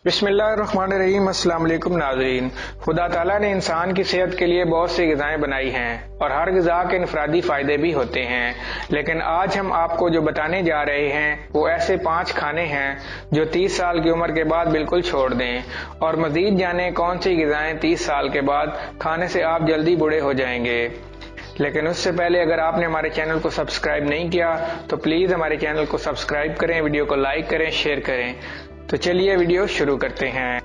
بسم اللہ الرحمن الرحیم۔ السلام علیکم ناظرین۔ خدا تعالیٰ نے انسان کی صحت کے لیے بہت سی غذائیں بنائی ہیں اور ہر غذا کے انفرادی فائدے بھی ہوتے ہیں، لیکن آج ہم آپ کو جو بتانے جا رہے ہیں وہ ایسے 5 کھانے ہیں جو 30 سال کی عمر کے بعد بالکل چھوڑ دیں، اور مزید جانیں کون سی غذائیں 30 سال کے بعد کھانے سے آپ جلدی بوڑھے ہو جائیں گے۔ لیکن اس سے پہلے اگر آپ نے ہمارے چینل کو سبسکرائب نہیں کیا تو پلیز ہمارے چینل کو سبسکرائب کریں، ویڈیو کو لائک کریں، شیئر کریں۔ تو چلیے ویڈیو شروع کرتے ہیں۔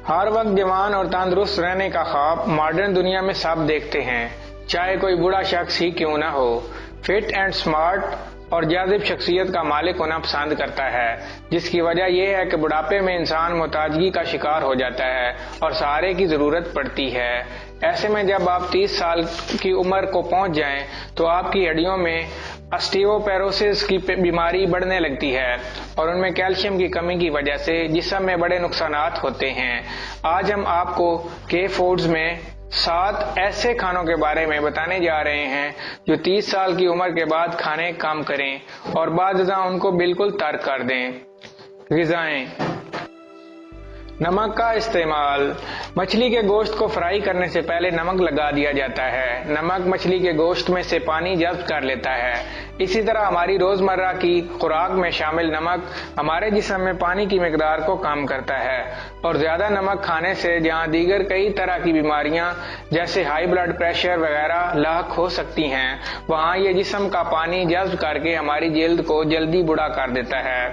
ہر وقت جوان اور تندرست رہنے کا خواب ماڈرن دنیا میں سب دیکھتے ہیں، چاہے کوئی بوڑھا شخص ہی کیوں نہ ہو۔ فٹ اینڈ سمارٹ اور جاذب شخصیت کا مالک ہونا پسند کرتا ہے، جس کی وجہ یہ ہے کہ بڑھاپے میں انسان محتاجگی کا شکار ہو جاتا ہے اور سہارے کی ضرورت پڑتی ہے۔ ایسے میں جب آپ 30 سال کی عمر کو پہنچ جائیں تو آپ کی ہڈیوں میں اسٹیوپیروسس کی بیماری بڑھنے لگتی ہے اور ان میں کیلشیم کی کمی کی وجہ سے جسم میں بڑے نقصانات ہوتے ہیں۔ آج ہم آپ کو کے فوڈز میں 7 ایسے کھانوں کے بارے میں بتانے جا رہے ہیں جو 30 سال کی عمر کے بعد کھانے کم کریں اور بعد ازاں ان کو بالکل ترک کر دیں۔ غذائیں: نمک کا استعمال۔ مچھلی کے گوشت کو فرائی کرنے سے پہلے نمک لگا دیا جاتا ہے۔ نمک مچھلی کے گوشت میں سے پانی جذب کر لیتا ہے۔ اسی طرح ہماری روزمرہ کی خوراک میں شامل نمک ہمارے جسم میں پانی کی مقدار کو کم کرتا ہے، اور زیادہ نمک کھانے سے جہاں دیگر کئی طرح کی بیماریاں جیسے ہائی بلڈ پریشر وغیرہ لاحق ہو سکتی ہیں، وہاں یہ جسم کا پانی جذب کر کے ہماری جلد کو جلدی بوڑھا کر دیتا ہے۔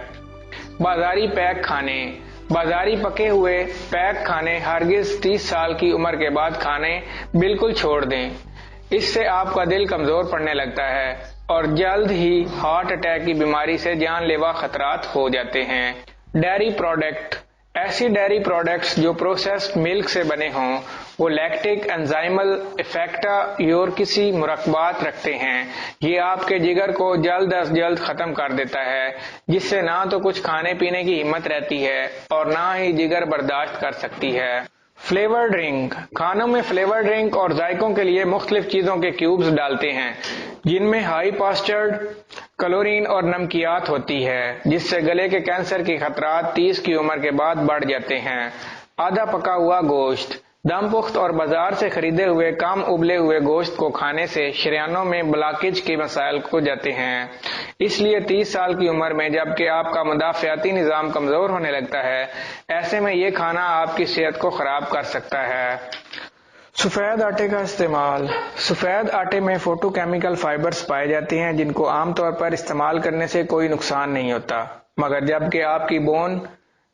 بازاری پیک کھانے۔ بازاری پکے ہوئے پیک کھانے ہرگز 30 سال کی عمر کے بعد کھانے بالکل چھوڑ دیں۔ اس سے آپ کا دل کمزور پڑنے لگتا ہے اور جلد ہی ہارٹ اٹیک کی بیماری سے جان لیوا خطرات ہو جاتے ہیں۔ Dairy product. ایسی ڈیری پروڈکٹس جو پروسیسڈ ملک سے بنے ہوں، وہ لیکٹک انزائمل افیکٹا یورکسی مرکبات رکھتے ہیں۔ یہ آپ کے جگر کو جلد از جلد ختم کر دیتا ہے، جس سے نہ تو کچھ کھانے پینے کی ہمت رہتی ہے اور نہ ہی جگر برداشت کر سکتی ہے۔ Flavour drink. کھانوں میں فلیور ڈرنک اور ذائقوں کے لیے مختلف چیزوں کے کیوبز ڈالتے ہیں، جن میں ہائی پاسچرڈ کلورین اور نمکیات ہوتی ہے، جس سے گلے کے کینسر کے خطرات 30 کی عمر کے بعد بڑھ جاتے ہیں۔ آدھا پکا ہوا گوشت۔ دم پخت اور بازار سے خریدے ہوئے کم ابلے ہوئے گوشت کو کھانے سے شریانوں میں بلاکیج کے مسائل ہو جاتے ہیں۔ اس لیے 30 سال کی عمر میں جب کہ آپ کا مدافعتی نظام کمزور ہونے لگتا ہے، ایسے میں یہ کھانا آپ کی صحت کو خراب کر سکتا ہے۔ سفید آٹے کا استعمال۔ سفید آٹے میں فوٹو کیمیکل فائبرز پائے جاتے ہیں جن کو عام طور پر استعمال کرنے سے کوئی نقصان نہیں ہوتا، مگر جب کہ آپ کی بون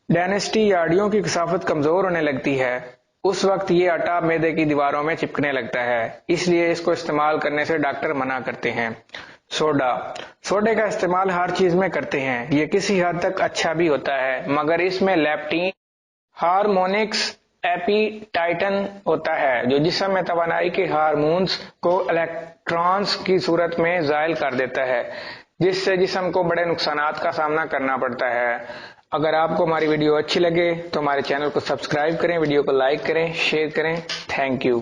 ڈینسٹی یا ہڈیوں کی کثافت کمزور ہونے لگتی ہے، اس وقت یہ آٹا معدے کی دیواروں میں چپکنے لگتا ہے، اس لیے اس کو استعمال کرنے سے ڈاکٹر منع کرتے ہیں۔ سوڈا۔ سوڈے کا استعمال ہر چیز میں کرتے ہیں۔ یہ کسی حد تک اچھا بھی ہوتا ہے، مگر اس میں لیپٹین ہارمونکس ایپیٹائٹن ہوتا ہے جو جسم میں توانائی کے ہارمونز کو الیکٹرانز کی صورت میں زائل کر دیتا ہے، جس سے جسم کو بڑے نقصانات کا سامنا کرنا پڑتا ہے۔ اگر آپ کو ہماری ویڈیو اچھی لگے تو ہمارے چینل کو سبسکرائب کریں، ویڈیو کو لائک کریں، شیئر کریں۔ Thank you.